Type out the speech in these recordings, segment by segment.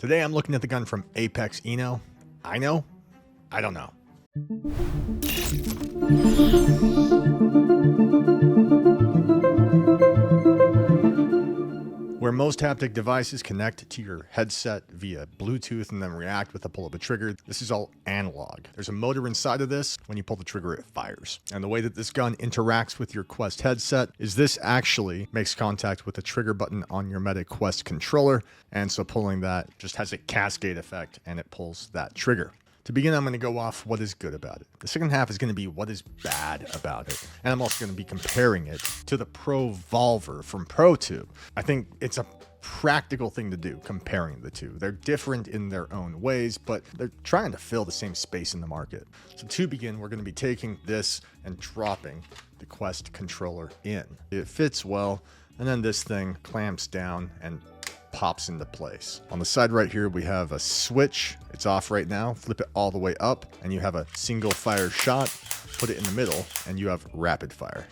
Today I'm looking at the gun from Apexinno. I know, I don't know. Where most haptic devices connect to your headset via Bluetooth and then react with the pull of a trigger, this is all analog. There's a motor inside of this. When you pull the trigger, it fires. And the way that this gun interacts with your Quest headset is this actually makes contact with the trigger button on your Meta Quest controller. And so pulling that just has a cascade effect and it pulls that trigger. To begin, I'm going to go off what is good about it. The second half is going to be what is bad about it. And I'm also going to be comparing it to the ProVolver from ProTube. I think it's a practical thing to do, comparing the two. They're different in their own ways, but they're trying to fill the same space in the market. So to begin, we're going to be taking this and dropping the Quest controller in. It fits well, and then this thing clamps down and pops into place. On the side right here, we have a switch. It's off right now. Flip it all the way up and you have a single fire shot. Put it in the middle and you have rapid fire.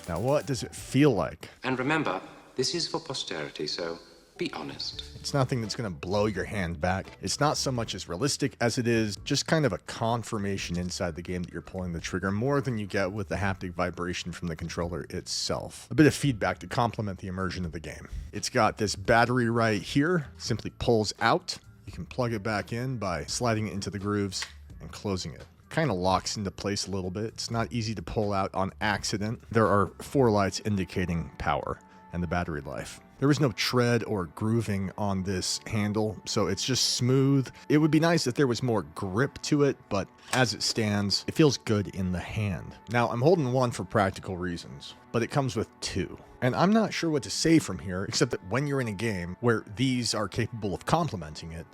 Now, what does it feel like? And remember, this is for posterity, so be honest. It's nothing that's going to blow your hand back. It's not so much as realistic as it is just kind of a confirmation inside the game that you're pulling the trigger more than you get with the haptic vibration from the controller itself. A bit of feedback to complement the immersion of the game. It's got this battery right here, simply pulls out. You can plug it back in by sliding it into the grooves and closing it. Kind of locks into place a little bit. It's not easy to pull out on accident. There are 4 lights indicating power and the battery life. There is no tread or grooving on this handle, so it's just smooth. It would be nice if there was more grip to it, but as it stands, it feels good in the hand. Now, I'm holding one for practical reasons, but it comes with 2. And I'm not sure what to say from here, except that when you're in a game where these are capable of complementing it,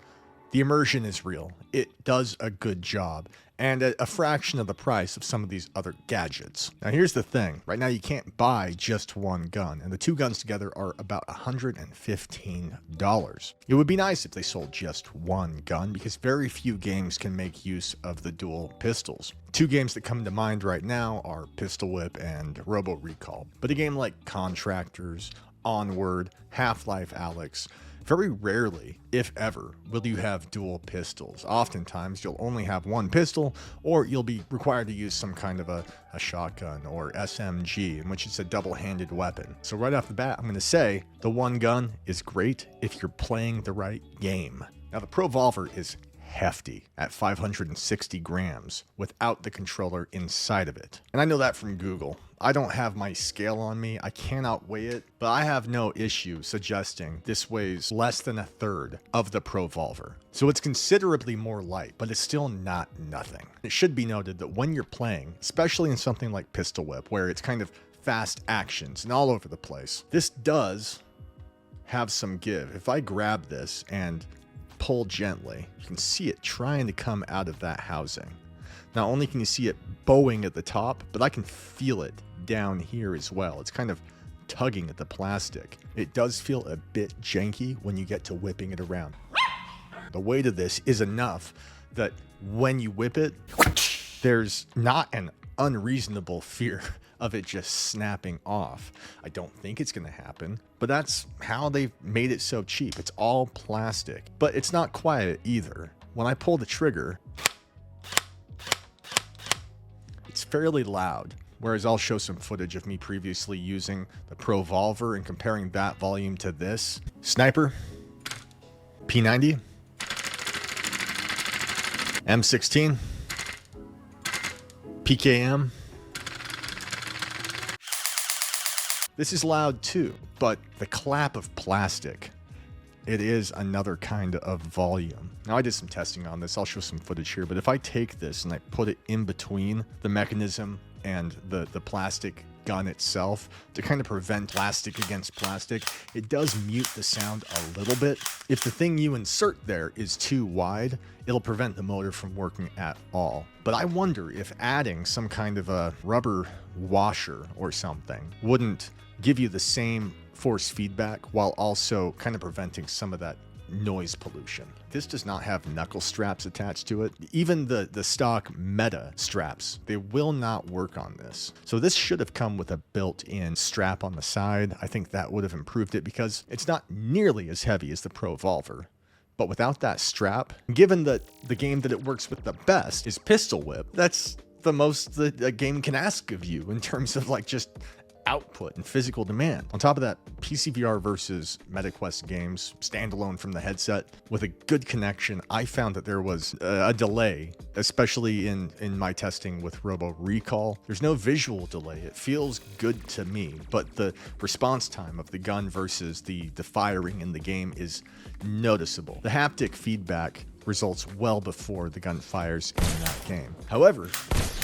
the immersion is real. It does a good job, and at a fraction of the price of some of these other gadgets. Now here's the thing. Right now you can't buy just one gun, and the 2 guns together are about $115. It would be nice if they sold just one gun, because very few games can make use of the dual pistols. 2 games that come to mind right now are Pistol Whip and Robo Recall. But a game like Contractors, Onward, Half-Life Alyx, very rarely, if ever, will you have dual pistols. Oftentimes, you'll only have one pistol, or you'll be required to use some kind of a shotgun or SMG, in which it's a double-handed weapon. So right off the bat, I'm going to say the one gun is great if you're playing the right game. Now, the ProVolver is hefty at 560 grams without the controller inside of it. And I know that from Google. I don't have my scale on me. I cannot weigh it, but I have no issue suggesting this weighs less than 1/3 of the ProVolver. So it's considerably more light, but it's still not nothing. It should be noted that when you're playing, especially in something like Pistol Whip, where it's kind of fast actions and all over the place, this does have some give. If I grab this and pull gently, you can see it trying to come out of that housing. Not only can you see it bowing at the top, but I can feel it down here as well. It's kind of tugging at the plastic. It does feel a bit janky when you get to whipping it around. The weight of this is enough that when you whip it, there's not an unreasonable fear of it just snapping off. I don't think it's going to happen, but that's how they've made it so cheap. It's all plastic, but it's not quiet either. When I pull the trigger, it's fairly loud, whereas I'll show some footage of me previously using the ProVolver and comparing that volume to this. Sniper, P90, M16, PKM. This is loud too, but the clap of plastic, it is another kind of volume. Now, I did some testing on this. I'll show some footage here, but if I take this and I put it in between the mechanism and the plastic gun itself to kind of prevent plastic against plastic, it does mute the sound a little bit. If the thing you insert there is too wide, it'll prevent the motor from working at all. But I wonder if adding some kind of a rubber washer or something wouldn't give you the same force feedback while also kind of preventing some of that noise pollution. This does not have knuckle straps attached to it. Even the stock Meta straps, they will not work on this. So this should have come with a built-in strap on the side. I think that would have improved it because it's not nearly as heavy as the ProVolver. But without that strap, given that the game that it works with the best is Pistol Whip, that's the most that a game can ask of you in terms of like just output and physical demand. On top of that, PCVR versus MetaQuest games, standalone from the headset, with a good connection, I found that there was a delay, especially in my testing with Robo Recall. There's no visual delay. It feels good to me, but the response time of the gun versus the firing in the game is noticeable. The haptic feedback results well before the gun fires in that game. However,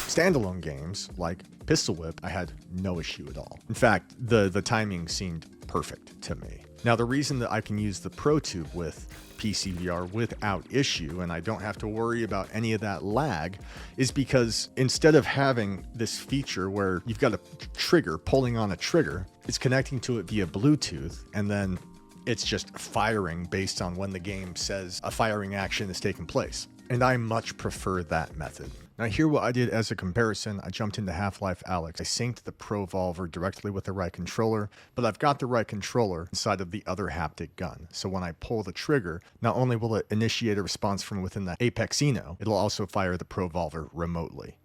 standalone games like Pistol Whip, I had no issue at all. In fact, the timing seemed perfect to me. Now, the reason that I can use the ProTube with PCVR without issue, and I don't have to worry about any of that lag, is because instead of having this feature where you've got a trigger pulling on a trigger, it's connecting to it via Bluetooth, and then it's just firing based on when the game says a firing action is taking place. And I much prefer that method. Now here what I did as a comparison, I jumped into Half-Life Alyx. I synced the ProVolver directly with the right controller, but I've got the right controller inside of the other haptic gun. So when I pull the trigger, not only will it initiate a response from within the Apexinno, it'll also fire the ProVolver remotely.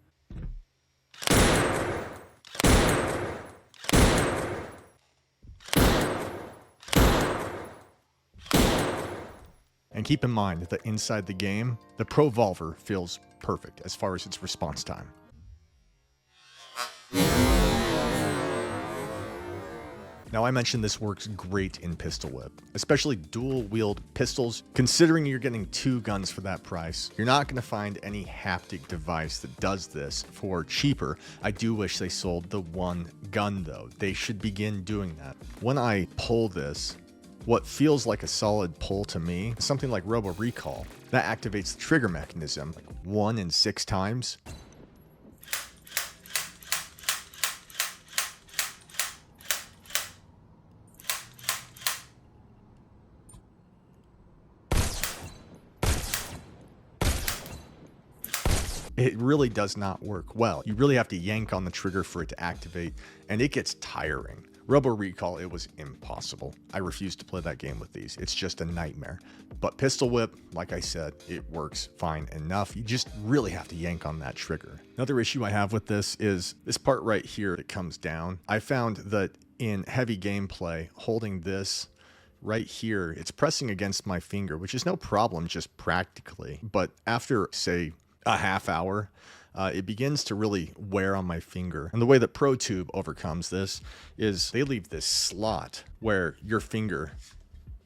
And keep in mind that inside the game, the ProVolver feels perfect as far as its response time. Now, I mentioned this works great in Pistol Whip, especially dual-wield pistols. Considering you're getting 2 guns for that price, you're not going to find any haptic device that does this for cheaper. I do wish they sold the one gun, though. They should begin doing that. When I pull this, what feels like a solid pull to me is something like Robo Recall. That activates the trigger mechanism like 1 in 6 times. It really does not work well. You really have to yank on the trigger for it to activate, and it gets tiring. Robo Recall, it was impossible. I refuse to play that game with these. It's just a nightmare. But Pistol Whip, like I said, it works fine enough. You just really have to yank on that trigger. Another issue I have with this is this part right here that comes down. I found that in heavy gameplay, holding this right here, it's pressing against my finger, which is no problem just practically. But after, say, a half hour, it begins to really wear on my finger. And the way that ProTube overcomes this is they leave this slot where your finger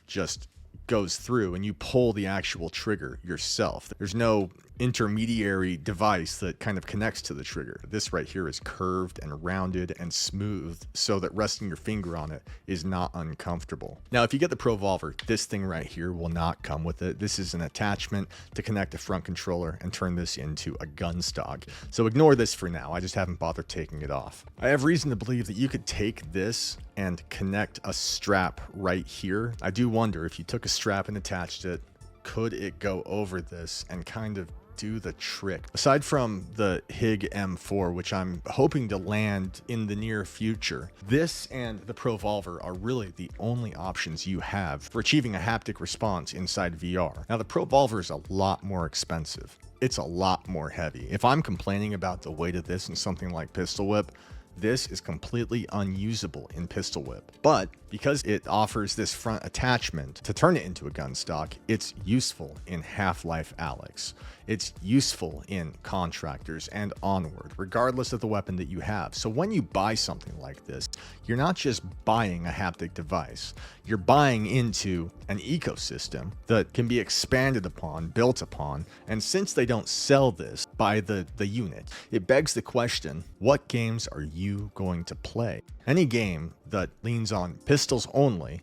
just goes through and you pull the actual trigger yourself. There's no intermediary device that kind of connects to the trigger. This right here is curved and rounded and smooth so that resting your finger on it is not uncomfortable. Now, if you get the ProVolver, this thing right here will not come with it. This is an attachment to connect a front controller and turn this into a gun stock. So ignore this for now. I just haven't bothered taking it off. I have reason to believe that you could take this and connect a strap right here. I do wonder if you took a strap and attached it, could it go over this and kind of do the trick? Aside from the HIG M4, which I'm hoping to land in the near future, this and the ProVolver are really the only options you have for achieving a haptic response inside VR. Now, the ProVolver is a lot more expensive. It's a lot more heavy. If I'm complaining about the weight of this in something like Pistol Whip, this is completely unusable in Pistol Whip. But because it offers this front attachment to turn it into a gun stock, it's useful in Half-Life Alyx. It's useful in Contractors and Onward, regardless of the weapon that you have. So when you buy something like this, you're not just buying a haptic device. You're buying into an ecosystem that can be expanded upon, built upon, and since they don't sell this by the unit, it begs the question, what games are you going to play? Any game that leans on pistols only,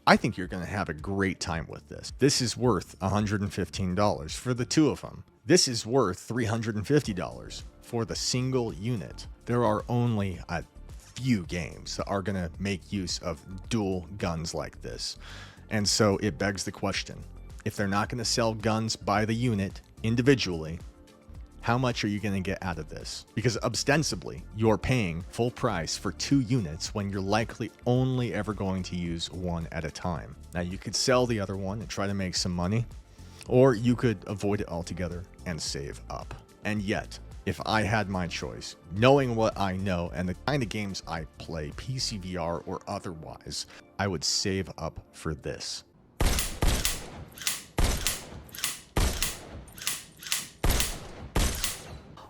I think you're going to have a great time with this. This is worth $115 for the 2 of them. This is worth $350 for the single unit. There are only a few games that are going to make use of dual guns like this. And so it begs the question, if they're not going to sell guns by the unit individually, how much are you going to get out of this? Because ostensibly, you're paying full price for 2 units when you're likely only ever going to use one at a time. Now, you could sell the other one and try to make some money, Or you could avoid it altogether and save up. And yet, if I had my choice, knowing what I know and the kind of games I play, PC VR or otherwise, I would save up for this.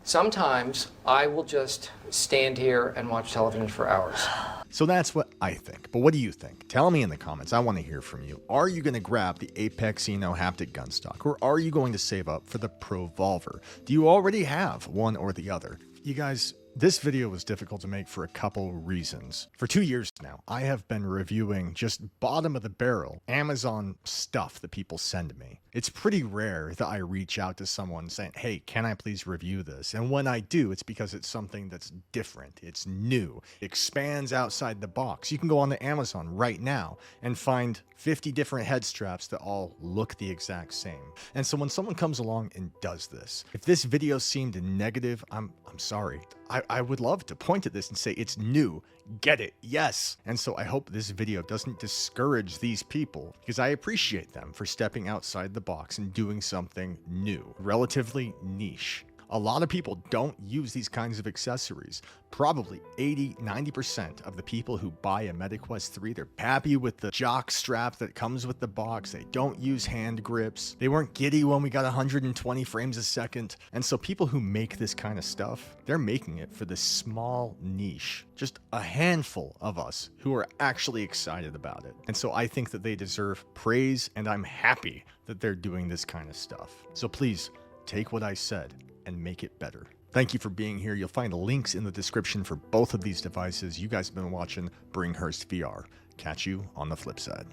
Sometimes I will just stand here and watch television for hours. So that's what I think. But what do you think? Tell me in the comments. I want to hear from you. Are you going to grab the Apexinno Haptic Gun stock, or are you going to save up for the ProVolver? Do you already have one or the other? You guys, this video was difficult to make for a couple reasons. For 2 years now, I have been reviewing just bottom of the barrel Amazon stuff that people send me. It's pretty rare that I reach out to someone saying, hey, can I please review this? And when I do, it's because it's something that's different. It's new. It expands outside the box. You can go on to Amazon right now and find 50 different head straps that all look the exact same. And so when someone comes along and does this, if this video seemed negative, I'm sorry. I would love to point at this and say it's new. Get it. Yes. And so I hope this video doesn't discourage these people, because I appreciate them for stepping outside the box and doing something new, relatively niche. A lot of people don't use these kinds of accessories. Probably 80-90% of the people who buy a MetaQuest 3, they're happy with the jock strap that comes with the box. They don't use hand grips. They weren't giddy when we got 120 frames a second. And so people who make this kind of stuff, they're making it for this small niche. Just a handful of us who are actually excited about it. And so I think that they deserve praise, and I'm happy that they're doing this kind of stuff. So please take what I said and make it better. Thank you for being here. You'll find links in the description for both of these devices. You guys have been watching Bringhurst VR. Catch you on the flip side.